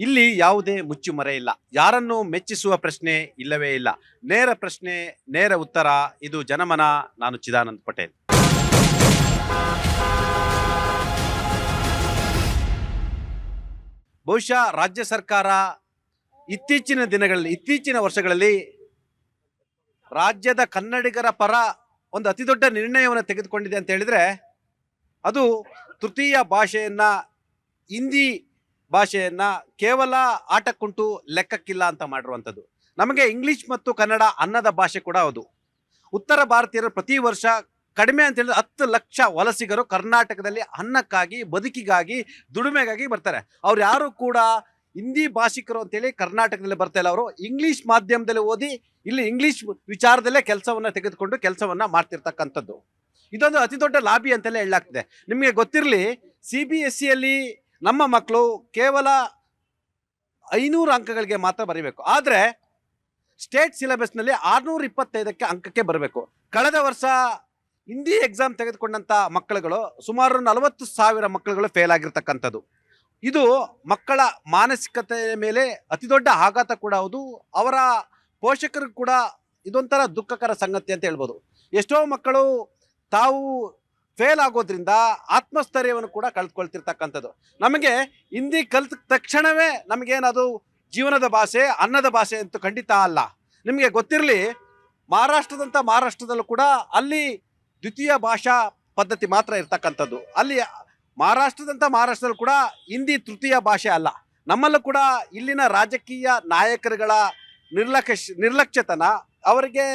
ಇಲ್ಲಿ ಯಾವುದೇ ಮುಚ್ಚುಮರೆ ಇಲ್ಲ. ಯಾರನ್ನು ಮೆಚ್ಚಿಸುವ ಪ್ರಶ್ನೆ ಇಲ್ಲವೇ ಇಲ್ಲ. ನೇರ ಪ್ರಶ್ನೆ, ನೇರ ಉತ್ತರ. ಇದು ಜನಮನ. ನಾನು ಚಿದಾನಂದ್ ಪಟೇಲ್. ಬಹುಶಃ ರಾಜ್ಯ ಸರ್ಕಾರ ಇತ್ತೀಚಿನ ವರ್ಷಗಳಲ್ಲಿ ರಾಜ್ಯದ ಕನ್ನಡಿಗರ ಪರ ಒಂದು ಅತಿ ದೊಡ್ಡ ನಿರ್ಣಯವನ್ನು ತೆಗೆದುಕೊಂಡಿದೆ ಅಂತ ಹೇಳಿದ್ರೆ ಅದು ತೃತೀಯ ಭಾಷೆಯನ್ನ, ಹಿಂದಿ ಭಾಷೆಯನ್ನ ಕೇವಲ ಆಟಕ್ಕುಂಟು ಲೆಕ್ಕಕ್ಕಿಲ್ಲ ಅಂತ ಮಾಡಿರುವಂಥದ್ದು. ನಮಗೆ ಇಂಗ್ಲಿಷ್ ಮತ್ತು ಕನ್ನಡ ಅನ್ನದ ಭಾಷೆ ಕೂಡ ಹೌದು. ಉತ್ತರ ಭಾರತೀಯರು ಪ್ರತಿ ವರ್ಷ ಕಡಿಮೆ ಅಂತ ಹೇಳಿದ್ರೆ 10 ಲಕ್ಷ ವಲಸಿಗರು ಕರ್ನಾಟಕದಲ್ಲಿ ಅನ್ನಕ್ಕಾಗಿ, ಬದುಕಿಗಾಗಿ, ದುಡಿಮೆಗಾಗಿ ಬರ್ತಾರೆ. ಅವ್ರು ಯಾರು ಕೂಡ ಹಿಂದಿ ಭಾಷಿಕರು ಅಂತೇಳಿ ಕರ್ನಾಟಕದಲ್ಲಿ ಬರ್ತಾ ಇಲ್ಲ. ಅವರು ಇಂಗ್ಲಿಷ್ ಮಾಧ್ಯಮದಲ್ಲಿ ಓದಿ ಇಲ್ಲಿ ಇಂಗ್ಲಿಷ್ ವಿಚಾರದಲ್ಲೇ ಕೆಲಸವನ್ನ ತೆಗೆದುಕೊಂಡು ಕೆಲಸವನ್ನ ಮಾಡ್ತಿರ್ತಕ್ಕಂಥದ್ದು. ಇದೊಂದು ಅತಿ ದೊಡ್ಡ ಲಾಬಿ ಅಂತಲೇ ಹೇಳಲಾಗ್ತದೆ. ನಿಮಗೆ ಗೊತ್ತಿರಲಿ, CBSE ಅಲ್ಲಿ ನಮ್ಮ ಮಕ್ಕಳು ಕೇವಲ 500 ಅಂಕಗಳಿಗೆ ಮಾತ್ರ ಬರೀಬೇಕು. ಆದರೆ ಸ್ಟೇಟ್ ಸಿಲೆಬಸ್ನಲ್ಲಿ 625 ಅಂಕಕ್ಕೆ ಬರಬೇಕು. ಕಳೆದ ವರ್ಷ ಹಿಂದಿ ಎಕ್ಸಾಮ್ ತೆಗೆದುಕೊಂಡಂಥ ಮಕ್ಕಳುಗಳು ಸುಮಾರು 40,000 ಮಕ್ಕಳುಗಳು ಫೇಲ್ ಆಗಿರ್ತಕ್ಕಂಥದ್ದು. ಇದು ಮಕ್ಕಳ ಮಾನಸಿಕತೆಯ ಮೇಲೆ ಅತಿ ದೊಡ್ಡ ಆಘಾತ ಕೂಡ ಹೌದು. ಅವರ ಪೋಷಕರಿಗೂ ಕೂಡ ಇದೊಂಥರ ದುಃಖಕರ ಸಂಗತಿ ಅಂತ ಹೇಳ್ಬೋದು. ಎಷ್ಟೋ ಮಕ್ಕಳು ತಾವು ಫೇಲ್ ಆಗೋದ್ರಿಂದ ಆತ್ಮಸ್ಥೈರ್ಯವನ್ನು ಕೂಡ ಕಳೆದುಕೊಳ್ತಿರ್ತಕ್ಕಂಥದ್ದು. ನಮಗೆ ಹಿಂದಿ ಕಲಿತ ತಕ್ಷಣವೇ ನಮಗೇನದು ಜೀವನದ ಭಾಷೆ, ಅನ್ನದ ಭಾಷೆ ಅಂತೂ ಖಂಡಿತ ಅಲ್ಲ. ನಿಮಗೆ ಗೊತ್ತಿರಲಿ, ಮಹಾರಾಷ್ಟ್ರದಲ್ಲೂ ಕೂಡ ಅಲ್ಲಿ ದ್ವಿತೀಯ ಭಾಷಾ ಪದ್ಧತಿ ಮಾತ್ರ ಇರ್ತಕ್ಕಂಥದ್ದು. ಅಲ್ಲಿ ಮಹಾರಾಷ್ಟ್ರದಲ್ಲೂ ಕೂಡ ಹಿಂದಿ ತೃತೀಯ ಭಾಷೆ ಅಲ್ಲ. ನಮ್ಮಲ್ಲೂ ಕೂಡ ಇಲ್ಲಿನ ರಾಜಕೀಯ ನಾಯಕರುಗಳ ನಿರ್ಲಕ್ಷ್ಯತನ, ಅವರಿಗೆ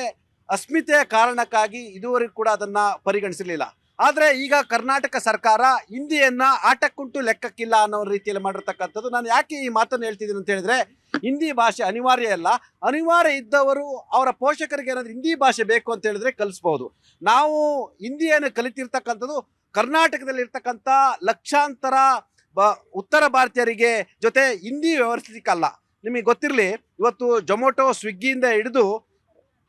ಅಸ್ಮಿತೆಯ ಕಾರಣಕ್ಕಾಗಿ ಇದುವರೆಗೂ ಕೂಡ ಅದನ್ನ ಪರಿಗಣಿಸಿರಲಿಲ್ಲ. ಆದರೆ ಈಗ ಕರ್ನಾಟಕ ಸರ್ಕಾರ ಹಿಂದಿಯನ್ನ ಆಟಕ್ಕುಂಟು ಲೆಕ್ಕಕ್ಕಿಲ್ಲ ಅನ್ನೋ ರೀತಿಯಲ್ಲಿ ಮಾಡಿರ್ತಕ್ಕಂಥದ್ದು. ನಾನು ಯಾಕೆ ಈ ಮಾತನ್ನು ಹೇಳ್ತಿದ್ದೀನಿ ಅಂತ ಹೇಳಿದ್ರೆ, ಹಿಂದಿ ಭಾಷೆ ಅನಿವಾರ್ಯ ಅಲ್ಲ. ಅನಿವಾರ್ಯ ಇದ್ದವರು ಅವರ ಪೋಷಕರಿಗೆ ಏನಾದರೂ ಹಿಂದಿ ಭಾಷೆ ಬೇಕು ಅಂತ ಹೇಳಿದ್ರೆ ಕಲಿಸ್ಬೋದು. ನಾವು ಹಿಂದಿಯನ್ನು ಕಲಿತಿರ್ತಕ್ಕಂಥದ್ದು ಕರ್ನಾಟಕದಲ್ಲಿ ಇರ್ತಕ್ಕಂಥ ಲಕ್ಷಾಂತರ ಉತ್ತರ ಭಾರತೀಯರಿಗೆ ಜೊತೆ ಹಿಂದಿ ವ್ಯವಹರಿಸಲಿಕ್ಕಲ್ಲ. ನಿಮಗೆ ಗೊತ್ತಿರಲಿ, ಇವತ್ತು ಜೊಮೊಟೊ, ಸ್ವಿಗ್ಗಿಯಿಂದ ಹಿಡಿದು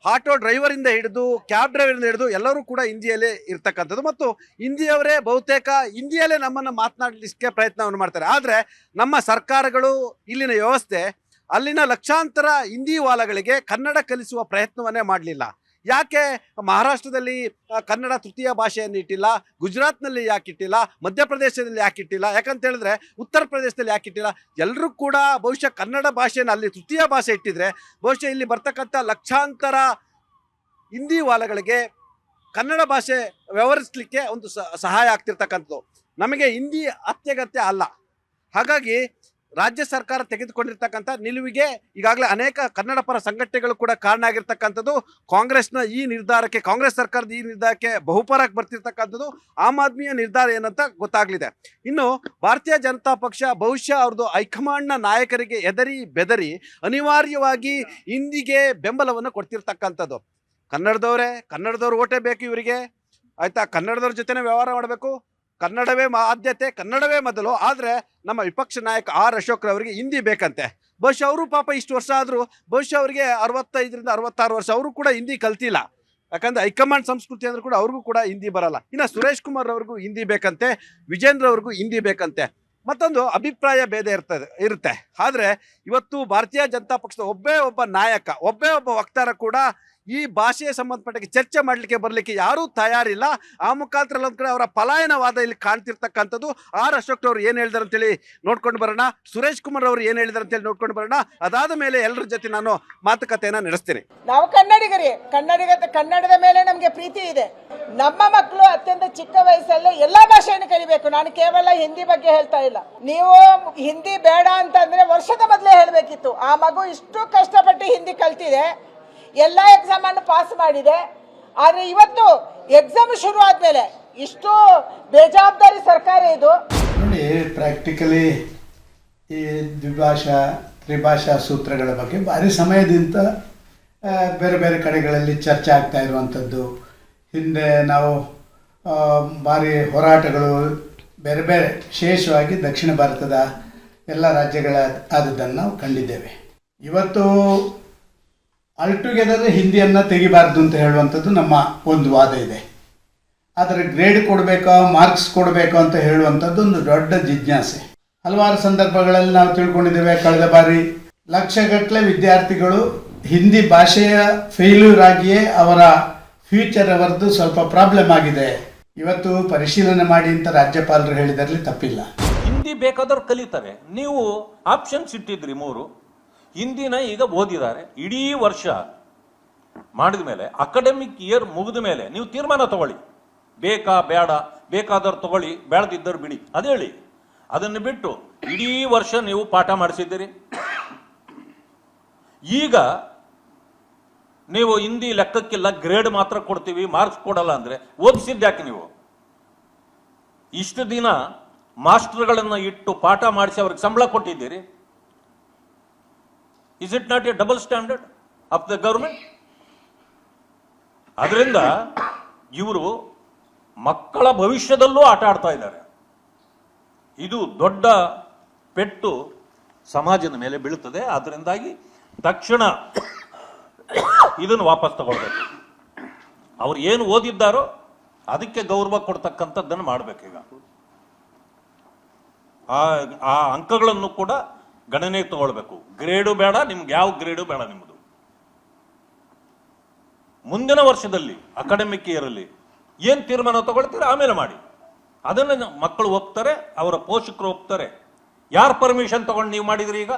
ಆಟೋ ಡ್ರೈವರಿಂದ ಹಿಡಿದು ಕ್ಯಾಬ್ ಡ್ರೈವರಿಂದ ಹಿಡಿದು ಎಲ್ಲರೂ ಕೂಡ ಹಿಂದಿಯಲ್ಲೇ ಇರ್ತಕ್ಕಂಥದ್ದು. ಮತ್ತು ಹಿಂದಿಯವರೇ ಬಹುತೇಕ ಹಿಂದಿಯಲ್ಲೇ ನಮ್ಮನ್ನು ಮಾತನಾಡಲಿಕ್ಕೆ ಪ್ರಯತ್ನವನ್ನು ಮಾಡ್ತಾರೆ. ಆದರೆ ನಮ್ಮ ಸರ್ಕಾರಗಳು, ಇಲ್ಲಿನ ವ್ಯವಸ್ಥೆ ಅಲ್ಲಿನ ಲಕ್ಷಾಂತರ ಹಿಂದಿ ವಾಲಗಳಿಗೆ ಕನ್ನಡ ಕಲಿಸುವ ಪ್ರಯತ್ನವನ್ನೇ ಮಾಡಲಿಲ್ಲ. ಯಾಕೆ ಮಹಾರಾಷ್ಟ್ರದಲ್ಲಿ ಕನ್ನಡ ತೃತೀಯ ಭಾಷೆಯನ್ನು ಇಟ್ಟಿಲ್ಲ, ಗುಜರಾತ್ನಲ್ಲಿ ಯಾಕೆ ಇಟ್ಟಿಲ್ಲ, ಮಧ್ಯಪ್ರದೇಶದಲ್ಲಿ ಯಾಕೆ ಇಟ್ಟಿಲ್ಲ, ಯಾಕಂತ ಹೇಳಿದ್ರೆ ಉತ್ತರ ಪ್ರದೇಶದಲ್ಲಿ ಯಾಕೆ ಇಟ್ಟಿಲ್ಲ? ಎಲ್ಲರೂ ಕೂಡ ಬಹುಶಃ ಕನ್ನಡ ಭಾಷೆಯನ್ನು ಅಲ್ಲಿ ತೃತೀಯ ಭಾಷೆ ಇಟ್ಟಿದ್ರೆ ಬಹುಶಃ ಇಲ್ಲಿ ಬರ್ತಕ್ಕಂಥ ಲಕ್ಷಾಂತರ ಹಿಂದಿ ವಾಲಗಳಿಗೆ ಕನ್ನಡ ಭಾಷೆ ವ್ಯವಹರಿಸಲಿಕ್ಕೆ ಒಂದು ಸಹಾಯ ಆಗ್ತಿರ್ತಕ್ಕಂಥದ್ದು. ನಮಗೆ ಹಿಂದಿ ಅತ್ಯಗತ್ಯ ಅಲ್ಲ. ಹಾಗಾಗಿ ರಾಜ್ಯ ಸರ್ಕಾರ ತೆಗೆದುಕೊಂಡಿರ್ತಕ್ಕಂಥ ನಿಲುವಿಗೆ ಈಗಾಗಲೇ ಅನೇಕ ಕನ್ನಡ ಪರ ಸಂಘಟನೆಗಳು ಕೂಡ ಕಾರಣ ಆಗಿರ್ತಕ್ಕಂಥದ್ದು. ಕಾಂಗ್ರೆಸ್ ಸರ್ಕಾರದ ಈ ನಿರ್ಧಾರಕ್ಕೆ ಬಹುಪರಕ್ಕೆ ಬರ್ತಿರ್ತಕ್ಕಂಥದ್ದು ಆಮ್ ಆದ್ಮಿಯ ನಿರ್ಧಾರ ಏನಂತ ಗೊತ್ತಾಗಲಿದೆ. ಇನ್ನು ಭಾರತೀಯ ಜನತಾ ಪಕ್ಷ ಬಹುಶಃ ಅವ್ರದ್ದು ಹೈಕಮಾಂಡ್ನ ನಾಯಕರಿಗೆ ಎದರಿ ಬೆದರಿ ಅನಿವಾರ್ಯವಾಗಿ ಹಿಂದಿಗೆ ಬೆಂಬಲವನ್ನು ಕೊಡ್ತಿರ್ತಕ್ಕಂಥದ್ದು. ಕನ್ನಡದವರು ಓಟೇ ಬೇಕು ಇವರಿಗೆ, ಆಯ್ತಾ? ಕನ್ನಡದವ್ರ ಜೊತೆನೇ ವ್ಯವಹಾರ ಮಾಡಬೇಕು, ಕನ್ನಡವೇ ಆದ್ಯತೆ, ಕನ್ನಡವೇ ಮೊದಲು. ಆದರೆ ನಮ್ಮ ವಿಪಕ್ಷ ನಾಯಕ R. ಅಶೋಕ್ ಅವರಿಗೆ ಹಿಂದಿ ಬೇಕಂತೆ. ಬಹುಶಃ ಅವರು ಪಾಪ ಇಷ್ಟು ವರ್ಷ ಆದರೂ ಬಹುಶಃ ಅವರಿಗೆ 65ರಿಂದ 66 ವರ್ಷ, ಅವರು ಕೂಡ ಹಿಂದಿ ಕಲ್ತಿಲ್ಲ. ಯಾಕಂದರೆ ಹೈಕಮಾಂಡ್ ಸಂಸ್ಕೃತಿ ಅಂದ್ರೂ ಕೂಡ ಅವ್ರಿಗೂ ಕೂಡ ಹಿಂದಿ ಬರಲ್ಲ. ಇನ್ನು ಸುರೇಶ್ ಕುಮಾರ್ ಅವ್ರಿಗೂ ಹಿಂದಿ ಬೇಕಂತೆ, ವಿಜೇಂದ್ರ ಅವ್ರಿಗೂ ಹಿಂದಿ ಬೇಕಂತೆ. ಮತ್ತೊಂದು ಅಭಿಪ್ರಾಯ ಭೇದ ಇರುತ್ತೆ. ಆದರೆ ಇವತ್ತು ಭಾರತೀಯ ಜನತಾ ಪಕ್ಷದ ಒಬ್ಬ ನಾಯಕ, ಒಬ್ಬ ವಕ್ತಾರ ಕೂಡ ಈ ಭಾಷೆಗೆ ಸಂಬಂಧಪಟ್ಟ ಚರ್ಚೆ ಮಾಡಲಿಕ್ಕೆ ಬರಲಿಕ್ಕೆ ಯಾರೂ ತಯಾರಿಲ್ಲ. ಆ ಮುಖಾಂತರ ಒಂದು ಕಡೆ ಅವರ ಪಲಾಯನವಾದ ಇಲ್ಲಿ ಕಾಣ್ತಿರ್ತಕ್ಕಂಥದ್ದು. R. ಅಶೋಕ್ ಅವರು ಏನು ಹೇಳಿದಾರೆ ಅಂತೇಳಿ ನೋಡ್ಕೊಂಡು ಬರೋಣ, ಸುರೇಶ್ ಕುಮಾರ್ ಅವರು ಏನು ಹೇಳಿದಾರೆ ಅಂತೇಳಿ ನೋಡ್ಕೊಂಡು ಬರೋಣ. ಅದಾದ ಮೇಲೆ ಎಲ್ಲರ ಜೊತೆ ನಾನು ಮಾತುಕತೆಯನ್ನು ನಡೆಸ್ತೀನಿ. ನಾವು ಕನ್ನಡದ ಮೇಲೆ ನಮಗೆ ಪ್ರೀತಿ ಇದೆ. ನಮ್ಮ ಮಕ್ಕಳು ಅತ್ಯಂತ ಚಿಕ್ಕ ವಯಸ್ಸಲ್ಲೇ ಎಲ್ಲಾ ಭಾಷೆಯನ್ನು ಕಲಿಬೇಕು. ನಾನು ಕೇವಲ ಹಿಂದಿ ಬಗ್ಗೆ ಹೇಳ್ತಾ ಇಲ್ಲ. ನೀವು ಹಿಂದಿ ಬೇಡ ಅಂತಂದ್ರೆ ವರ್ಷದ ಮೊದಲೇ ಹೇಳಬೇಕಿತ್ತು. ಆ ಮಗು ಇಷ್ಟು ಕಷ್ಟಪಟ್ಟು ಹಿಂದಿ ಕಲ್ತಿದೆ, ಎಲ್ಲ ಎಕ್ಸಾಮ್ ಅನ್ನು ಪಾಸ್ ಮಾಡಿದೆ. ಆದ್ರೆ ಇವತ್ತು ಎಕ್ಸಾಮ್ ಶುರು ಆದ್ಮೇಲೆ ಇಷ್ಟು ಬೇಜವಾಬ್ದಾರಿ ಸರ್ಕಾರ ಇದು. ನೋಡಿ, ಪ್ರಾಕ್ಟಿಕಲಿ ಈ ದ್ವಿಭಾಷಾ ತ್ರಿಭಾಷಾ ಸೂತ್ರಗಳ ಬಗ್ಗೆ ಭಾರಿ ಸಮಯದಿಂದ ಬೇರೆ ಬೇರೆ ಕಡೆಗಳಲ್ಲಿ ಚರ್ಚೆ ಆಗ್ತಾ ಇರುವಂಥದ್ದು. ಹಿಂದೆ ನಾವು ಭಾರಿ ಹೋರಾಟಗಳು ಬೇರೆ ಬೇರೆ, ವಿಶೇಷವಾಗಿ ದಕ್ಷಿಣ ಭಾರತದ ಎಲ್ಲ ರಾಜ್ಯಗಳ ಆದದ್ದನ್ನು ನಾವು ಕಂಡಿದ್ದೇವೆ. ಇವತ್ತು ಆಲ್ಟುಗೆದರ್ ಹಿಂದಿಯನ್ನು ತೆಗಿಬಾರ್ದು ಅಂತ ಹೇಳುವಂಥದ್ದು ನಮ್ಮ ಒಂದು ವಾದ ಇದೆ. ಆದರೆ ಗ್ರೇಡ್ ಕೊಡಬೇಕೋ ಮಾರ್ಕ್ಸ್ ಕೊಡಬೇಕೋ ಅಂತ ಹೇಳುವಂಥದ್ದು ಒಂದು ದೊಡ್ಡ ಜಿಜ್ಞಾಸೆ. ಹಲವಾರು ಸಂದರ್ಭಗಳಲ್ಲಿ ನಾವು ತಿಳ್ಕೊಂಡಿದ್ದೇವೆ. ಕಳೆದ ಬಾರಿ ಲಕ್ಷಗಟ್ಟಲೆ ವಿದ್ಯಾರ್ಥಿಗಳು ಹಿಂದಿ ಭಾಷೆಯ ಫೇಲ್ಯೂರ್ ಆಗಿಯೇ ಅವರ ಫ್ಯೂಚರ್ ಅವರದ್ದು ಸ್ವಲ್ಪ ಪ್ರಾಬ್ಲಮ್ ಆಗಿದೆ. ಇವತ್ತು ಪರಿಶೀಲನೆ ಮಾಡಿ ಅಂತ ರಾಜ್ಯಪಾಲರು ಹೇಳಿದರಲ್ಲಿ ತಪ್ಪಿಲ್ಲ. ಹಿಂದಿ ಬೇಕಾದವ್ರು ಕಲಿತಾರೆ. ನೀವು ಆಪ್ಷನ್ಸ್ ಇಟ್ಟಿದ್ರಿ 3. ಹಿಂದಿನ ಈಗ ಓದಿದ್ದಾರೆ. ಇಡೀ ವರ್ಷ ಮಾಡಿದ ಮೇಲೆ ಅಕಾಡೆಮಿಕ್ ಇಯರ್ ಮುಗಿದ ಮೇಲೆ ನೀವು ತೀರ್ಮಾನ ತಗೊಳ್ಳಿ. ಬೇಕಾ ಬೇಡ, ಬೇಕಾದವ್ರು ತಗೊಳ್ಳಿ, ಬೇಡದಿದ್ದವ್ರು ಬಿಡಿ, ಅದು ಹೇಳಿ. ಅದನ್ನು ಬಿಟ್ಟು ಇಡೀ ವರ್ಷ ನೀವು ಪಾಠ ಮಾಡಿಸಿದ್ದೀರಿ. ಈಗ ನೀವು ಹಿಂದಿ ಲೆಕ್ಕಕ್ಕಿಲ್ಲ, ಗ್ರೇಡ್ ಮಾತ್ರ ಕೊಡ್ತೀವಿ, ಮಾರ್ಕ್ಸ್ ಕೊಡಲ್ಲ ಅಂದ್ರೆ ಓದಿಸಿದ್ಯಾಕೆ ನೀವು? ಇಷ್ಟು ದಿನ ಮಾಸ್ಟರ್ಗಳನ್ನು ಇಟ್ಟು ಪಾಠ ಮಾಡಿಸಿ ಅವ್ರಿಗೆ ಸಂಬಳ ಕೊಟ್ಟಿದ್ದೀರಿ. Is it not A double standard of the government? ಅದರಿಂದ ಇವರು ಮಕ್ಕಳ ಭವಿಷ್ಯದಲ್ಲೂ ಆಟ ಆಡ್ತಾ ಇದ್ದಾರೆ. ಇದು ದೊಡ್ಡ ಪೆಟ್ಟು ಸಮಾಜದ ಮೇಲೆ ಬೀಳುತ್ತದೆ. ಅದರಿಂದಾಗಿ ತಕ್ಷಣ ಇದನ್ನು ವಾಪಸ್ ತಗೊಳ್ಬೇಕು. ಅವ್ರು ಏನು ಓದಿದ್ದಾರೋ ಅದಕ್ಕೆ ಗೌರವ ಕೊಡ್ತಕ್ಕಂಥದ್ದನ್ನು ಮಾಡಬೇಕೀಗ. ಆ ಅಂಕಗಳನ್ನು ಕೂಡ ಗಣನೆಗೆ ತಗೊಳ್ಬೇಕು. ಗ್ರೇಡು ಬೇಡ, ನಿಮ್ಗೆ ಯಾವ ಗ್ರೇಡು ಬೇಡ. ನಿಮ್ಮದು ಮುಂದಿನ ವರ್ಷದಲ್ಲಿ ಅಕಾಡೆಮಿಕ್ ಇಯರ್ ಅಲ್ಲಿ ಏನ್ ತೀರ್ಮಾನ ತಗೊಳ್ತೀರ ಆಮೇಲೆ ಮಾಡಿ. ಅದನ್ನು ಮಕ್ಕಳು ಒಪ್ತಾರೆ, ಅವರ ಪೋಷಕರು ಒಪ್ತಾರೆ. ಯಾರು ಪರ್ಮಿಷನ್ ತಗೊಂಡು ನೀವು ಮಾಡಿದ್ರಿ? ಈಗ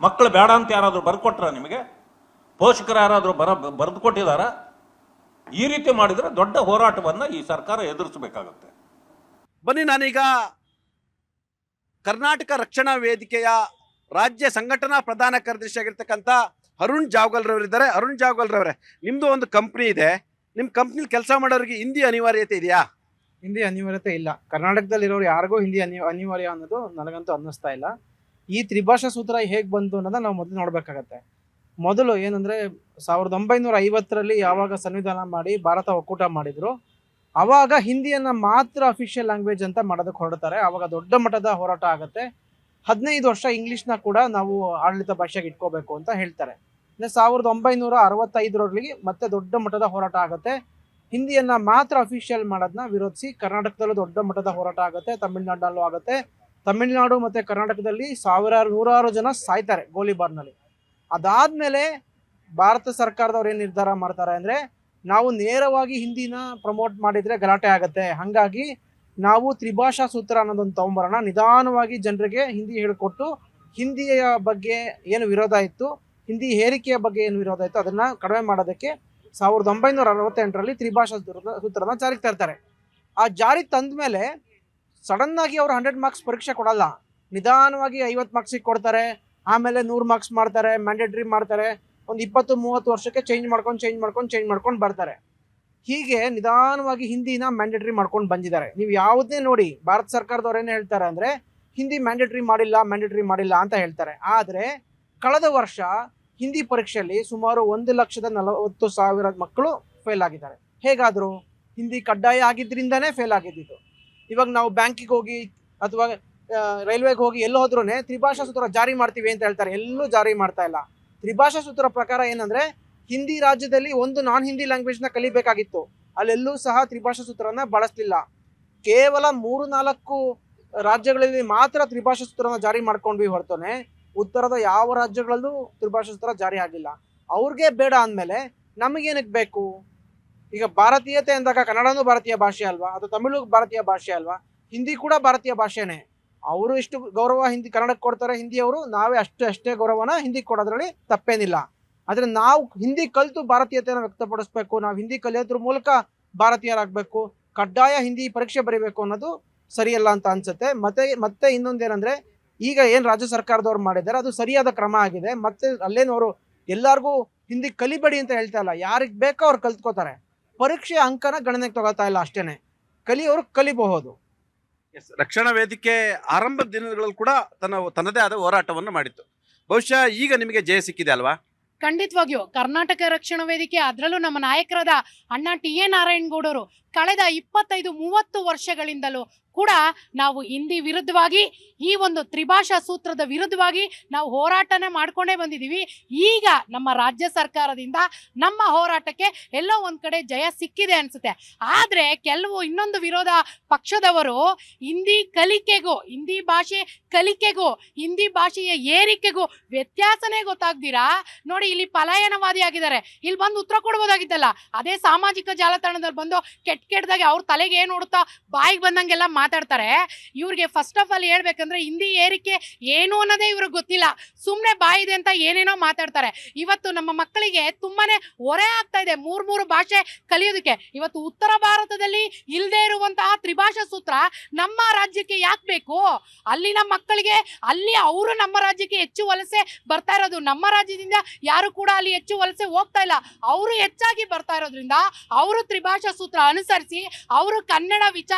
ಮಕ್ಕಳು ಬೇಡ ಅಂತ ಯಾರಾದರೂ ಬರ್ಕೊಟ್ರ ನಿಮಗೆ? ಪೋಷಕರು ಯಾರಾದರೂ ಬರೆದು ಕೊಟ್ಟಿದಾರ? ಈ ರೀತಿ ಮಾಡಿದ್ರೆ ದೊಡ್ಡ ಹೋರಾಟವನ್ನ ಈ ಸರ್ಕಾರ ಎದುರಿಸಬೇಕಾಗುತ್ತೆ. ಬನ್ನಿ, ನಾನೀಗ ಕರ್ನಾಟಕ ರಕ್ಷಣಾ ವೇದಿಕೆಯ ರಾಜ್ಯ ಸಂಘಟನಾ ಪ್ರಧಾನ ಕಾರ್ಯದರ್ಶಿಯಾಗಿರ್ತಕ್ಕಂಥ ಅರುಣ್ ಜಾವಗಲ್ರವರಿದ್ದಾರೆ. ಅರುಣ್ ಜಾವಗಲ್ರವರೇ, ನಿಮ್ಮದು ಒಂದು ಕಂಪ್ನಿ ಇದೆ. ನಿಮ್ಮ ಕಂಪ್ನಿಲಿ ಕೆಲಸ ಮಾಡೋರಿಗೆ ಹಿಂದಿ ಅನಿವಾರ್ಯತೆ ಇದೆಯಾ? ಹಿಂದಿ ಅನಿವಾರ್ಯತೆ ಇಲ್ಲ. ಕರ್ನಾಟಕದಲ್ಲಿರೋರು ಯಾರಿಗೂ ಹಿಂದಿ ಅನಿವಾರ್ಯ ಅನ್ನೋದು ನನಗಂತೂ ಅನ್ನಿಸ್ತಾ ಇಲ್ಲ. ಈ ತ್ರಿಭಾಷಾ ಸೂತ್ರ ಹೇಗೆ ಬಂತು ಅನ್ನೋದನ್ನ ನಾವು ಮೊದಲು ನೋಡಬೇಕಾಗತ್ತೆ. ಮೊದಲು ಏನಂದರೆ 1950ರಲ್ಲಿ ಯಾವಾಗ ಸಂವಿಧಾನ ಮಾಡಿ ಭಾರತ ಒಕ್ಕೂಟ ಮಾಡಿದ್ರು, ಆವಾಗ ಹಿಂದಿಯನ್ನು ಮಾತ್ರ ಅಫಿಷಿಯಲ್ ಲ್ಯಾಂಗ್ವೇಜ್ ಅಂತ ಮಾಡೋದಕ್ಕೆ ಹೊರಡ್ತಾರೆ. ಆವಾಗ ದೊಡ್ಡ ಮಟ್ಟದ ಹೋರಾಟ ಆಗುತ್ತೆ. 15 ವರ್ಷ ಇಂಗ್ಲೀಷ್ನ ಕೂಡ ನಾವು ಆಡಳಿತ ಭಾಷೆಗೆ ಇಟ್ಕೋಬೇಕು ಅಂತ ಹೇಳ್ತಾರೆ. ಅಂದರೆ 1965ರಲ್ಲಿ ಮತ್ತೆ ದೊಡ್ಡ ಮಟ್ಟದ ಹೋರಾಟ ಆಗುತ್ತೆ. ಹಿಂದಿಯನ್ನು ಮಾತ್ರ ಅಫಿಷಿಯಲ್ ಮಾಡೋದನ್ನ ವಿರೋಧಿಸಿ ಕರ್ನಾಟಕದಲ್ಲೂ ದೊಡ್ಡ ಮಟ್ಟದ ಹೋರಾಟ ಆಗುತ್ತೆ. ತಮಿಳುನಾಡಲ್ಲೂ ಆಗುತ್ತೆ. ತಮಿಳುನಾಡು ಮತ್ತು ಕರ್ನಾಟಕದಲ್ಲಿ ನೂರಾರು ಜನ ಸಾಯ್ತಾರೆ ಗೋಲಿಬಾರ್ನಲ್ಲಿ. ಅದಾದಮೇಲೆ ಭಾರತ ಸರ್ಕಾರದವ್ರು ಏನು ನಿರ್ಧಾರ ಮಾಡ್ತಾರೆ ಅಂದರೆ, ನಾವು ನೇರವಾಗಿ ಹಿಂದಿನ ಪ್ರಮೋಟ್ ಮಾಡಿದರೆ ಗಲಾಟೆ ಆಗುತ್ತೆ, ಹಾಗಾಗಿ ನಾವು ತ್ರಿಭಾಷಾ ಸೂತ್ರ ಅನ್ನೋದೊಂದು ತೊಗೊಂಬರೋಣ, ನಿಧಾನವಾಗಿ ಜನರಿಗೆ ಹಿಂದಿ ಹೇಳಿಕೊಟ್ಟು ಹಿಂದಿಯ ಬಗ್ಗೆ ಏನು ವಿರೋಧ ಇತ್ತು, ಹಿಂದಿ ಹೇರಿಕೆಯ ಬಗ್ಗೆ ಏನು ವಿರೋಧ ಇತ್ತು ಅದನ್ನು ಕಡಿಮೆ ಮಾಡೋದಕ್ಕೆ 1968ರಲ್ಲಿ ತ್ರಿಭಾಷಾ ಸೂತ್ರನ ಜಾರಿಗೆ ತರ್ತಾರೆ. ಆ ಜಾರಿ ತಂದ ಮೇಲೆ ಸಡನ್ನಾಗಿ ಅವರು 100 ಮಾರ್ಕ್ಸ್ ಪರೀಕ್ಷೆ ಕೊಡಲ್ಲ, ನಿಧಾನವಾಗಿ 50 ಮಾರ್ಕ್ಸಿಗೆ ಕೊಡ್ತಾರೆ, ಆಮೇಲೆ 100 ಮಾರ್ಕ್ಸ್ ಮಾಡ್ತಾರೆ, ಮ್ಯಾಂಡೇಟ್ರಿ ಮಾಡ್ತಾರೆ. ಒಂದು 20-30 ವರ್ಷಕ್ಕೆ ಚೇಂಜ್ ಮಾಡ್ಕೊಂಡು ಬರ್ತಾರೆ. ಹೀಗೆ ನಿಧಾನವಾಗಿ ಹಿಂದಿನ ಮ್ಯಾಂಡೇಟ್ರಿ ಮಾಡ್ಕೊಂಡು ಬಂದಿದ್ದಾರೆ. ನೀವು ಯಾವುದೇ ನೋಡಿ, ಭಾರತ ಸರ್ಕಾರದವ್ರು ಏನು ಹೇಳ್ತಾರೆ ಅಂದರೆ, ಹಿಂದಿ ಮ್ಯಾಂಡೇಟ್ರಿ ಮಾಡಿಲ್ಲ ಅಂತ ಹೇಳ್ತಾರೆ. ಆದರೆ ಕಳೆದ ವರ್ಷ ಹಿಂದಿ ಪರೀಕ್ಷೆಯಲ್ಲಿ ಸುಮಾರು 1,40,000 ಮಕ್ಕಳು ಫೇಲ್ ಆಗಿದ್ದಾರೆ. ಹೇಗಾದರೂ ಹಿಂದಿ ಕಡ್ಡಾಯ ಆಗಿದ್ದರಿಂದನೇ ಫೇಲ್ ಆಗಿದ್ದು. ಇವಾಗ ನಾವು ಬ್ಯಾಂಕಿಗೆ ಹೋಗಿ ಅಥವಾ ರೈಲ್ವೆಗೆ ಹೋಗಿ ಎಲ್ಲೋ ಹೋದ್ರೂ ತ್ರಿಭಾಷಾ ಸೂತ್ರ ಜಾರಿ ಮಾಡ್ತೀವಿ ಅಂತ ಹೇಳ್ತಾರೆ, ಎಲ್ಲೂ ಜಾರಿ ಮಾಡ್ತಾ ಇಲ್ಲ. ತ್ರಿಭಾಷಾ ಸೂತ್ರ ಪ್ರಕಾರ ಏನಂದರೆ, ಹಿಂದಿ ರಾಜ್ಯದಲ್ಲಿ ಒಂದು ನಾನ್ ಹಿಂದಿ ಲ್ಯಾಂಗ್ವೇಜ್ನ ಕಲಿಬೇಕಾಗಿತ್ತು, ಅಲ್ಲೆಲ್ಲೂ ಸಹ ತ್ರಿಭಾಷಾ ಸೂತ್ರನ ಬಳಸಲಿಲ್ಲ. ಕೇವಲ 3-4 ರಾಜ್ಯಗಳಲ್ಲಿ ಮಾತ್ರ ತ್ರಿಭಾಷಾ ಸೂತ್ರನ ಜಾರಿ ಮಾಡ್ಕೊಂಡ್ವಿ ಹೊರತುನೆ ಉತ್ತರದ ಯಾವ ರಾಜ್ಯಗಳಲ್ಲೂ ತ್ರಿಭಾಷಾ ಸೂತ್ರ ಜಾರಿ ಆಗಿಲ್ಲ. ಅವ್ರಿಗೆ ಬೇಡ ಅಂದಮೇಲೆ ನಮಗೇನಕ್ಕೆ ಬೇಕು? ಈಗ ಭಾರತೀಯತೆ ಅಂದಾಗ ಕನ್ನಡನೂ ಭಾರತೀಯ ಭಾಷೆ ಅಲ್ವಾ, ಅಥವಾ ತಮಿಳು ಭಾರತೀಯ ಭಾಷೆ ಅಲ್ವಾ, ಹಿಂದಿ ಕೂಡ ಭಾರತೀಯ ಭಾಷೆನೇ. ಅವರು ಎಷ್ಟು ಗೌರವ ಹಿಂದಿ ಕನ್ನಡಕ್ಕೆ ಕೊಡ್ತಾರೆ ಹಿಂದಿಯವರು, ನಾವೇ ಅಷ್ಟೇ ಗೌರವನ ಹಿಂದಿಗೆ ಕೊಡೋದ್ರಲ್ಲಿ ತಪ್ಪೇನಿಲ್ಲ. ಆದರೆ ನಾವು ಹಿಂದಿ ಕಲಿತು ಭಾರತೀಯತೆಯನ್ನು ವ್ಯಕ್ತಪಡಿಸ್ಬೇಕು, ನಾವು ಹಿಂದಿ ಕಲಿಯೋದ್ರ ಮೂಲಕ ಭಾರತೀಯರಾಗಬೇಕು, ಕಡ್ಡಾಯ ಹಿಂದಿ ಪರೀಕ್ಷೆ ಬರೀಬೇಕು ಅನ್ನೋದು ಸರಿಯಲ್ಲ ಅಂತ ಅನ್ಸುತ್ತೆ. ಮತ್ತೆ ಇನ್ನೊಂದೇನೆಂದರೆ, ಈಗ ಏನು ರಾಜ್ಯ ಸರ್ಕಾರದವ್ರು ಮಾಡಿದ್ದಾರೆ ಅದು ಸರಿಯಾದ ಕ್ರಮ ಆಗಿದೆ. ಮತ್ತೆ ಅಲ್ಲೇನವರು ಎಲ್ಲರಿಗೂ ಹಿಂದಿ ಕಲಿಬೇಡಿ ಅಂತ ಹೇಳ್ತಾ ಇಲ್ಲ, ಯಾರಿಗೆ ಬೇಕೋ ಅವ್ರು ಕಲ್ತ್ಕೋತಾರೆ. ಪರೀಕ್ಷೆ ಅಂಕನ ಗಣನೆಗೆ ತಗೋತಾ ಇಲ್ಲ ಅಷ್ಟೇನೆ, ಕಲಿಯೋರು ಕಲಿಬಹುದು. ರಕ್ಷಣಾ ವೇದಿಕೆ ಆರಂಭದ ದಿನಗಳಲ್ಲಿ ಕೂಡ ತನ್ನದೇ ಆದ ಹೋರಾಟವನ್ನು ಮಾಡಿತ್ತು. ಬಹುಶಃ ಈಗ ನಿಮಗೆ ಜಯ ಸಿಕ್ಕಿದೆ ಅಲ್ವಾ? ಖಂಡಿತವಾಗಿಯೂ ಕರ್ನಾಟಕ ರಕ್ಷಣಾ ವೇದಿಕೆ, ಅದರಲ್ಲೂ ನಮ್ಮ ನಾಯಕರಾದ ಅಣ್ಣ ಟಿ ಎ ನಾರಾಯಣಗೌಡರು ಕಳೆದ 25-30 ವರ್ಷಗಳಿಂದಲೂ ಕೂಡ ನಾವು ಹಿಂದಿ ವಿರುದ್ಧವಾಗಿ ಈ ಒಂದು ತ್ರಿಭಾಷಾ ಸೂತ್ರದ ವಿರುದ್ಧವಾಗಿ ನಾವು ಹೋರಾಟನೇ ಮಾಡ್ಕೊಂಡೇ ಬಂದಿದ್ದೀವಿ. ಈಗ ನಮ್ಮ ರಾಜ್ಯ ಸರ್ಕಾರದಿಂದ ನಮ್ಮ ಹೋರಾಟಕ್ಕೆ ಎಲ್ಲೋ ಒಂದು ಕಡೆ ಜಯ ಸಿಕ್ಕಿದೆ ಅನಿಸುತ್ತೆ. ಆದರೆ ಕೆಲವು ಇನ್ನೊಂದು ವಿರೋಧ ಪಕ್ಷದವರು ಹಿಂದಿ ಕಲಿಕೆಗೂ, ಹಿಂದಿ ಭಾಷೆ ಕಲಿಕೆಗೂ, ಹಿಂದಿ ಭಾಷೆಯ ಏರಿಕೆಗೂ ವ್ಯತ್ಯಾಸನೇ ಗೊತ್ತಾಗ್ದಿರಾ ನೋಡಿ ಇಲ್ಲಿ ಪಲಾಯನವಾದಿ ಆಗಿದ್ದಾರೆ. ಇಲ್ಲಿ ಬಂದು ಉತ್ತರ ಕೊಡ್ಬೋದಾಗಿದ್ದಲ್ಲ. ಅದೇ ಸಾಮಾಜಿಕ ಜಾಲತಾಣದಲ್ಲಿ ಬಂದು ಕೆಟ್ಟದಾಗಿ ಅವ್ರ ತಲೆಗೆ ಏನು ನೋಡುತ್ತಾ ಬಾಯಿಗೆ ಬಂದಂಗೆಲ್ಲ ಮಾತಾಡ್ತಾರೆ. ಇವ್ರಿಗೆ ಫಸ್ಟ್ ಆಫ್ ಆಲ್ ಹೇಳ್ಬೇಕಂದ್ರೆ ಹಿಂದಿ ಏರಿಕೆ ಏನು ಅನ್ನೋದೇ ಇವ್ರಿಗೆ ಗೊತ್ತಿಲ್ಲ. ಸುಮ್ಮನೆ ಬಾಯಿದೆ ಅಂತ ಏನೇನೋ ಮಾತಾಡ್ತಾರೆ. ಇವತ್ತು ನಮ್ಮ ಮಕ್ಕಳಿಗೆ ತುಂಬಾನೇ ಹೊರೆ ಆಗ್ತಾ ಇದೆ 3 ಭಾಷೆ ಕಲಿಯೋದಕ್ಕೆ. ಇವತ್ತು ಉತ್ತರ ಭಾರತದಲ್ಲಿ ಇಲ್ಲದೆ ಇರುವಂತಹ ತ್ರಿಭಾಷಾ ಸೂತ್ರ ನಮ್ಮ ರಾಜ್ಯಕ್ಕೆ ಯಾಕೆ ಬೇಕು? ಅಲ್ಲಿನ ಮಕ್ಕಳಿಗೆ ಅಲ್ಲಿ ಅವರು ನಮ್ಮ ರಾಜ್ಯಕ್ಕೆ ಹೆಚ್ಚು ವಲಸೆ ಬರ್ತಾ ಇರೋದು. ನಮ್ಮ ರಾಜ್ಯದಿಂದ ಯಾರು ಕೂಡ ಅಲ್ಲಿ ಹೆಚ್ಚು ವಲಸೆ ಹೋಗ್ತಾ ಇಲ್ಲ. ಅವರು ಹೆಚ್ಚಾಗಿ ಬರ್ತಾ ಇರೋದ್ರಿಂದ ಅವರು ತ್ರಿಭಾಷಾ ಸೂತ್ರ ಅನುಸರಿಸಿ ಅವರು ಕನ್ನಡ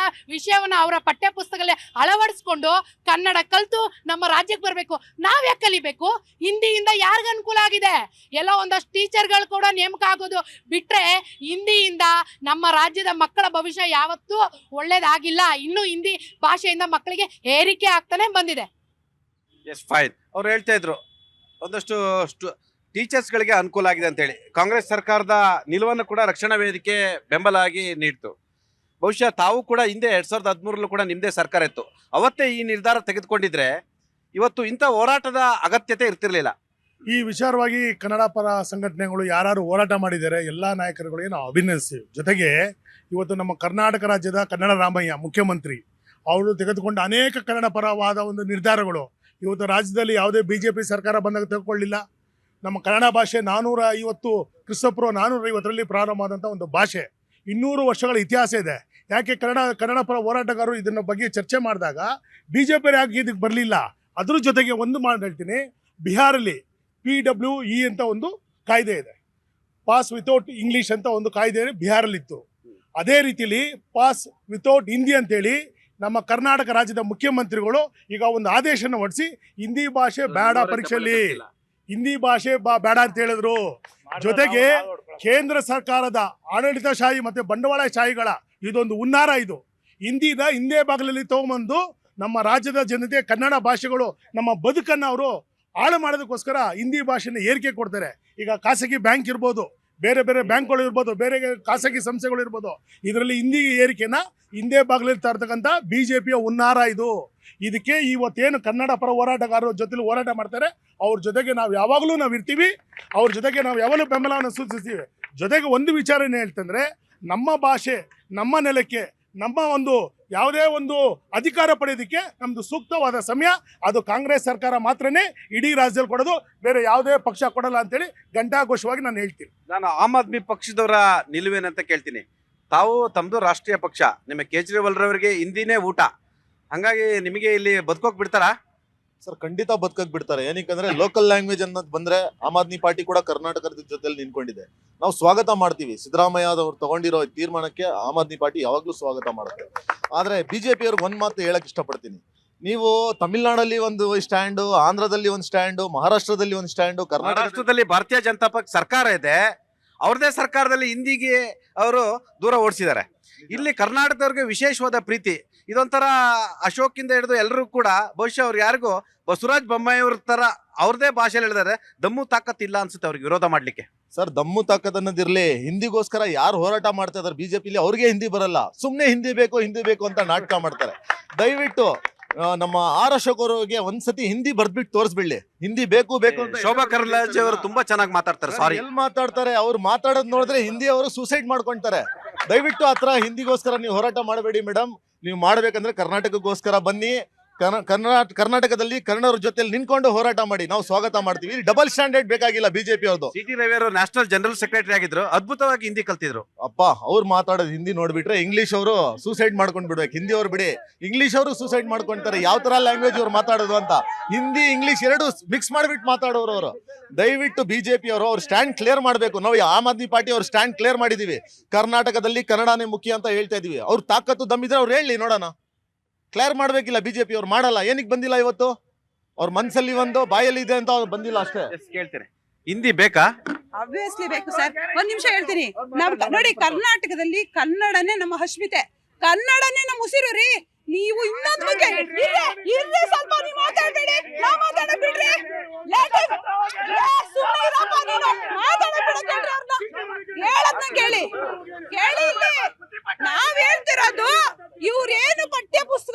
ವಿಷಯವನ್ನು ಅವರ ಪಠ್ಯ ಪುಸ್ತಕದಲ್ಲಿ ಅಳವಡಿಸ್ಕೊಂಡು ಕನ್ನಡ ಕಲಿತು ನಮ್ಮ ರಾಜ್ಯಕ್ಕೆ ಬರಬೇಕು. ನಾವ್ ಯಾಕೆ ಕಲಿಬೇಕು? ಹಿಂದಿಯಿಂದ ಯಾರಿಗ ಅನುಕೂಲ ಆಗಿದೆ? ಎಲ್ಲ ಒಂದಷ್ಟು ಟೀಚರ್ಗಳು ಕೂಡ ನೇಮಕ ಆಗೋದು ಬಿಟ್ರೆ ಹಿಂದಿಯಿಂದ ನಮ್ಮ ರಾಜ್ಯದ ಮಕ್ಕಳ ಭವಿಷ್ಯ ಯಾವತ್ತೂ ಒಳ್ಳೇದಾಗಿಲ್ಲ. ಇನ್ನು ಹಿಂದಿ ಭಾಷೆಯಿಂದ ಮಕ್ಕಳಿಗೆ ಏರಿಕೆ ಆಗ್ತಾನೆ ಬಂದಿದೆ. S fine. ಅವ್ರು ಹೇಳ್ತಾ ಇದ್ರು ಒಂದಷ್ಟು ಟೀಚರ್ಸ್ಗಳಿಗೆ ಅನುಕೂಲ ಆಗಿದೆ ಅಂತೇಳಿ. ಕಾಂಗ್ರೆಸ್ ಸರ್ಕಾರದ ನಿಲುವನ್ನು ಕೂಡ ರಕ್ಷಣಾ ವೇದಿಕೆ ಬೆಂಬಲ ಆಗಿ ನೀಡ್ತು. ಬಹುಶಃ ತಾವು ಕೂಡ ಹಿಂದೆ 2013 ಕೂಡ ನಿಮ್ಮದೇ ಸರ್ಕಾರ ಇತ್ತು. ಅವತ್ತೇ ಈ ನಿರ್ಧಾರ ತೆಗೆದುಕೊಂಡಿದ್ರೆ ಇವತ್ತು ಇಂಥ ಹೋರಾಟದ ಅಗತ್ಯತೆ ಇರ್ತಿರ್ಲಿಲ್ಲ. ಈ ವಿಚಾರವಾಗಿ ಕನ್ನಡ ಪರ ಸಂಘಟನೆಗಳು ಯಾರು ಹೋರಾಟ ಮಾಡಿದ್ದಾರೆ ಎಲ್ಲ ನಾಯಕರುಗಳಿಗೆ ನಾವು ಅಭಿನಂದಿಸ್ತೀವಿ. ಜೊತೆಗೆ ಇವತ್ತು ನಮ್ಮ ಕರ್ನಾಟಕ ರಾಜ್ಯದ ಕನ್ನಡ ರಾಮಯ್ಯ ಮುಖ್ಯಮಂತ್ರಿ ಅವರು ತೆಗೆದುಕೊಂಡ ಅನೇಕ ಕನ್ನಡ ಪರವಾದ ಒಂದು ನಿರ್ಧಾರಗಳು ಇವತ್ತು ರಾಜ್ಯದಲ್ಲಿ ಯಾವುದೇ BJP ಸರ್ಕಾರ ಬಂದಾಗ ತೆಗೆದುಕೊಳ್ಳಿಲ್ಲ. ನಮ್ಮ ಕನ್ನಡ ಭಾಷೆ 450 ಕ್ರಿಸ್ತಪೂರ್ವ 450ರಲ್ಲಿ ಪ್ರಾರಂಭವಾದಂಥ ಒಂದು ಭಾಷೆ. 200 ವರ್ಷಗಳ ಇತಿಹಾಸ ಇದೆ. ಯಾಕೆ ಕನ್ನಡ ಪರ ಹೋರಾಟಗಾರರು ಇದನ್ನ ಬಗ್ಗೆ ಚರ್ಚೆ ಮಾಡಿದಾಗ BJP ಯಾಕೆ ಇದಕ್ಕೆ ಬರಲಿಲ್ಲ? ಅದ್ರ ಜೊತೆಗೆ ಒಂದು ಮಾಡಿ ಹೇಳ್ತೀನಿ, ಬಿಹಾರಲ್ಲಿ PWE ಅಂತ ಒಂದು ಕಾಯ್ದೆ ಇದೆ. ಪಾಸ್ ವಿತೌಟ್ ಇಂಗ್ಲೀಷ್ ಅಂತ ಒಂದು ಕಾಯ್ದೆ ಬಿಹಾರಲ್ಲಿತ್ತು. ಅದೇ ರೀತಿಲಿ ಪಾಸ್ ವಿತೌಟ್ ಹಿಂದಿ ಅಂತೇಳಿ ನಮ್ಮ ಕರ್ನಾಟಕ ರಾಜ್ಯದ ಮುಖ್ಯಮಂತ್ರಿಗಳು ಈಗ ಒಂದು ಆದೇಶನ ಹೊರಡಿಸಿ ಹಿಂದಿ ಭಾಷೆ ಬೇಡ ಪರೀಕ್ಷೆಯಲ್ಲಿ, ಹಿಂದಿ ಭಾಷೆ ಬೇಡ ಅಂತ ಹೇಳಿದ್ರು. ಜೊತೆಗೆ ಕೇಂದ್ರ ಸರ್ಕಾರದ ಆಡಳಿತಶಾಹಿ ಮತ್ತೆ ಬಂಡವಾಳಶಾಹಿಗಳ ಇದೊಂದು ಹುನ್ನಾರ. ಇದು ಹಿಂದೇ ಬಾಗಿಲಲ್ಲಿ ತಗೊಂಬಂದು ನಮ್ಮ ರಾಜ್ಯದ ಜನತೆ ಕನ್ನಡ ಭಾಷೆಗಳು ನಮ್ಮ ಬದುಕನ್ನು ಅವರು ಹಾಳು ಮಾಡೋದಕ್ಕೋಸ್ಕರ ಹಿಂದಿ ಭಾಷೆನ ಏರಿಕೆ ಕೊಡ್ತಾರೆ. ಈಗ ಖಾಸಗಿ ಬ್ಯಾಂಕ್ ಇರ್ಬೋದು, ಬೇರೆ ಬೇರೆ ಬ್ಯಾಂಕ್ಗಳು ಇರ್ಬೋದು, ಬೇರೆ ಖಾಸಗಿ ಸಂಸ್ಥೆಗಳು ಇರ್ಬೋದು, ಇದರಲ್ಲಿ ಹಿಂದಿ ಏರಿಕೆನ ಹಿಂದೆ ಬಾಗಿಲಲ್ಲಿ ತರ್ತಕ್ಕಂಥ BJPಯ ಹುನ್ನಾರ ಇದು. ಇದಕ್ಕೆ ಇವತ್ತೇನು ಕನ್ನಡ ಪರ ಹೋರಾಟಗಾರರ ಜೊತೆಲಿ ಹೋರಾಟ ಮಾಡ್ತಾರೆ ಅವ್ರ ಜೊತೆಗೆ ನಾವು ಯಾವಾಗಲೂ ಇರ್ತೀವಿ. ಅವ್ರ ಜೊತೆಗೆ ನಾವು ಯಾವಾಗಲೂ ಬೆಂಬಲವನ್ನು ಸೂಚಿಸ್ತೀವಿ. ಜೊತೆಗೆ ಒಂದು ವಿಚಾರ ಏನು ಹೇಳ್ತಂದ್ರೆ, ನಮ್ಮ ಭಾಷೆ ನಮ್ಮ ನೆಲಕ್ಕೆ ನಮ್ಮ ಒಂದು ಯಾವುದೇ ಒಂದು ಅಧಿಕಾರ ಪಡೆಯೋದಕ್ಕೆ ನಮ್ದು ಸೂಕ್ತವಾದ ಸಮಯ ಅದು ಕಾಂಗ್ರೆಸ್ ಸರ್ಕಾರ ಮಾತ್ರನೇ ಇಡೀ ರಾಜ್ಯದಲ್ಲಿ ಕೊಡೋದು, ಬೇರೆ ಯಾವುದೇ ಪಕ್ಷ ಕೊಡಲ್ಲ ಅಂತೇಳಿ ಘಂಟಾಘೋಷವಾಗಿ ನಾನು ಹೇಳ್ತೀನಿ. ನಾನು ಆಮ್ ಆದ್ಮಿ ಪಕ್ಷದವರ ನಿಲುವೇನಂತ ಕೇಳ್ತೀನಿ. ತಾವು ತಮ್ಮದು ರಾಷ್ಟ್ರೀಯ ಪಕ್ಷ, ನಿಮ್ಮ ಕೇಜ್ರಿವಾಲ್ ರವರಿಗೆ ಹಿಂದಿನೇ ಊಟ, ಹಂಗಾಗಿ ನಿಮಗೆ ಇಲ್ಲಿ ಬದುಕೋಕ್ ಬಿಡ್ತಾರಾ? ಸರ್ ಖಂಡಿತ ಬದುಕಕ್ ಬಿಡ್ತಾರೆ. ಏನಕ್ಕಂದ್ರೆ ಲೋಕಲ್ ಲ್ಯಾಂಗ್ವೇಜ್ ಅನ್ನೋದು ಬಂದ್ರೆ ಆಮ್ ಆದ್ಮಿ ಪಾರ್ಟಿ ಕೂಡ ಕರ್ನಾಟಕದ ಜೊತೆಲಿ ನಿಂತ್ಕೊಂಡಿದೆ. ನಾವು ಸ್ವಾಗತ ಮಾಡ್ತೀವಿ. ಸಿದ್ದರಾಮಯ್ಯ ಅವರು ತಗೊಂಡಿರೋ ತೀರ್ಮಾನಕ್ಕೆ ಆಮ್ ಆದ್ಮಿ ಪಾರ್ಟಿ ಯಾವಾಗ್ಲೂ ಸ್ವಾಗತ ಮಾಡುತ್ತೆ. ಆದ್ರೆ BJP ಅವ್ರಿಗೆ ಒಂದ್ ಮಾತು ಹೇಳಕ್ ಇಷ್ಟಪಡ್ತೀನಿ. ನೀವು ತಮಿಳ್ನಾಡಲ್ಲಿ ಒಂದು ಸ್ಟ್ಯಾಂಡು, ಆಂಧ್ರದಲ್ಲಿ ಒಂದು ಸ್ಟ್ಯಾಂಡು, ಮಹಾರಾಷ್ಟ್ರದಲ್ಲಿ ಒಂದು ಸ್ಟ್ಯಾಂಡು, ಕರ್ನಾಟಕದಲ್ಲಿ ಭಾರತೀಯ ಜನತಾ ಪಕ್ಷ ಸರ್ಕಾರ ಇದೆ. ಅವ್ರದೇ ಸರ್ಕಾರದಲ್ಲಿ ಹಿಂದಿಗೆ ಅವರು ದೂರ ಓಡಿಸಿದ್ದಾರೆ. ಇಲ್ಲಿ ಕರ್ನಾಟಕದವ್ರಿಗೆ ವಿಶೇಷವಾದ ಪ್ರೀತಿ. ಇದೊಂಥರ ಅಶೋಕಿಂದ ಹಿಡಿದು ಎಲ್ಲರೂ ಕೂಡ ಬಹುಶಃ ಅವ್ರು ಯಾರಿಗೂ ಬಸವರಾಜ ಬೊಮ್ಮಾಯಿ ಅವ್ರ ತರ ಅವ್ರದೇ ಭಾಷೆಯಲ್ಲಿ ಹೇಳಿದಾರೆ. ದಮ್ಮು ತಾಕತ್ತಿಲ್ಲ ಅನ್ಸುತ್ತೆ ಅವ್ರಿಗೆ ವಿರೋಧ ಮಾಡ್ಲಿಕ್ಕೆ. ಸರ್ ದಮ್ಮು ತಾಕತ್ ಅನ್ನೋದಿರ್ಲಿ, ಹಿಂದಿಗೋಸ್ಕರ ಯಾರು ಹೋರಾಟ ಮಾಡ್ತಾ ಇದಾರೆ BJPಲಿ ಅವ್ರಿಗೆ ಹಿಂದಿ ಬರಲ್ಲ. ಸುಮ್ನೆ ಹಿಂದಿ ಬೇಕು ಅಂತ ನಾಟಕ ಮಾಡ್ತಾರೆ. ದಯವಿಟ್ಟು ನಮ್ಮ ಆರ್ ಅಶೋಕ್ ಅವರಿಗೆ ಒಂದ್ಸತಿ ಹಿಂದಿ ಬರ್ದ್ಬಿಟ್ಟು ತೋರಿಸ್ಬಿಡ್ಲಿ. ಹಿಂದಿ ಬೇಕು ಅಂತ. ಶೋಭಾ ಕರಂದ್ಲಾಜೆ ಅವರು ತುಂಬಾ ಚೆನ್ನಾಗಿ ಮಾತಾಡ್ತಾರೆ. ಸಾರಿ, ಎಲ್ಲಿ ಮಾತಾಡ್ತಾರೆ? ಅವ್ರು ಮಾತಾಡೋದ್ ನೋಡಿದ್ರೆ ಹಿಂದಿ ಅವರು ಸೂಸೈಡ್ ಮಾಡ್ಕೊಂತಾರೆ. ದಯವಿಟ್ಟು ಆತರ ಹಿಂದಿಗೋಸ್ಕರ ನೀವು ಹೋರಾಟ ಮಾಡಬೇಡಿ ಮೇಡಮ್. ನೀವು ಮಾಡ್ಬೇಕಂದ್ರೆ ಕರ್ನಾಟಕಕ್ಕೋಸ್ಕರ ಬನ್ನಿ. ಕರ್ನಾಟಕದಲ್ಲಿ ಕನ್ನಡರ ಜೊತೆಲಿ ನಿಂತ್ಕೊಂಡು ಹೋರಾಟ ಮಾಡಿ. ನಾವು ಸ್ವಾಗತ ಮಾಡ್ತೀವಿ. ಡಬಲ್ ಸ್ಟ್ಯಾಂಡರ್ಡ್ ಬೇಕಾಗಿಲ್ಲ BJP ಅವ್ರದ್ದು. CT ರವಿ ಅವರು ನ್ಯಾಷನಲ್ ಜನರಲ್ ಸೆಕ್ರೆಟರಿ ಆಗಿದ್ರು, ಅದ್ಭುತವಾಗಿ ಹಿಂದಿ ಕಲ್ತಿದ್ರು. ಅಪ್ಪ ಅವ್ರು ಮಾತಾಡೋದು ಹಿಂದಿ ನೋಡ್ಬಿಟ್ರೆ ಇಂಗ್ಲಿಷ್ ಅವರು ಸೂಸೈಡ್ ಮಾಡ್ಕೊಂಡ್ ಬಿಡ್ಬೇಕು. ಹಿಂದಿ ಅವ್ರು ಬಿಡಿ, ಇಂಗ್ಲಿಷ್ ಅವರು ಸೂಸೈಡ್ ಮಾಡ್ಕೊಂತಾರೆ. ಯಾವ ತರ ಲ್ಯಾಂಗ್ವೇಜ್ ಅವ್ರು ಮಾತಾಡೋದು ಅಂತ. ಹಿಂದಿ ಇಂಗ್ಲಿಷ್ ಎರಡು ಮಿಕ್ಸ್ ಮಾಡ್ಬಿಟ್ಟು ಮಾತಾಡೋರು ಅವರು. ದಯವಿಟ್ಟು BJP ಅವರು ಅವ್ರ ಸ್ಟ್ಯಾಂಡ್ ಕ್ಲಿಯರ್ ಮಾಡಬೇಕು. ನಾವು ಆಮ್ ಆದ್ಮಿ ಪಾರ್ಟಿ ಅವ್ರ ಸ್ಟ್ಯಾಂಡ್ ಕ್ಲಿಯರ್ ಮಾಡಿದೀವಿ. ಕರ್ನಾಟಕದಲ್ಲಿ ಕನ್ನಡನೇ ಮುಖ್ಯ ಅಂತ ಹೇಳ್ತಾ ಇದೀವಿ. ಅವ್ರ ತಾಕತ್ತು ದಮ್ಮಿದ್ರೆ ಅವ್ರು ಹೇಳಿ ನೋಡೋಣ. ಕ್ಲಿಯರ್ ಮಾಡ್ಬೇಕಿಲ್ಲ BJP ಅವ್ರು ಮಾಡಲ್ಲ. ಏನಕ್ಕೆ ಬಂದಿಲ್ಲ ಇವತ್ತು? ಅವ್ರ ಮನ್ಸಲ್ಲಿ ಒಂದು ಬಾಯಲ್ಲಿ ಇದೆ ಅಂತ ಅವ್ರು ಬಂದಿಲ್ಲ ಅಷ್ಟೇ. ಕೇಳ್ತೇನೆ, ಹಿಂದಿ ಬೇಕಾ? ಅಭಿವಹಿಸಲೇಬೇಕು ಸರ್. ಒಂದ್ ನಿಮಿಷ ಹೇಳ್ತೀನಿ, ನೋಡಿ ಕರ್ನಾಟಕದಲ್ಲಿ ಕನ್ನಡನೇ ನಮ್ಮ ಅಸ್ಮಿತೆ, ಕನ್ನಡನೇ ನಮ್ಮ ಉಸಿರು ರೀ. ನೀವು ಇನ್ನೊಂದು ಬಗ್ಗೆ ಇರ್ರಿ ಸ್ವಲ್ಪ, ನೀವು ಮಾತಾಡ್ಬೇಡಿ, ನಾ ಮಾತಾಡ ಬಿಡ್ರಿ, ಹೇಳದ್ನ ಕೇಳಿ ಇಲ್ಲಿ ನಾವ್ ಹೇಳ್ತಿರೋದು, ಇವ್ರೇನು ಪಠ್ಯ ಪುಸ್ತಕ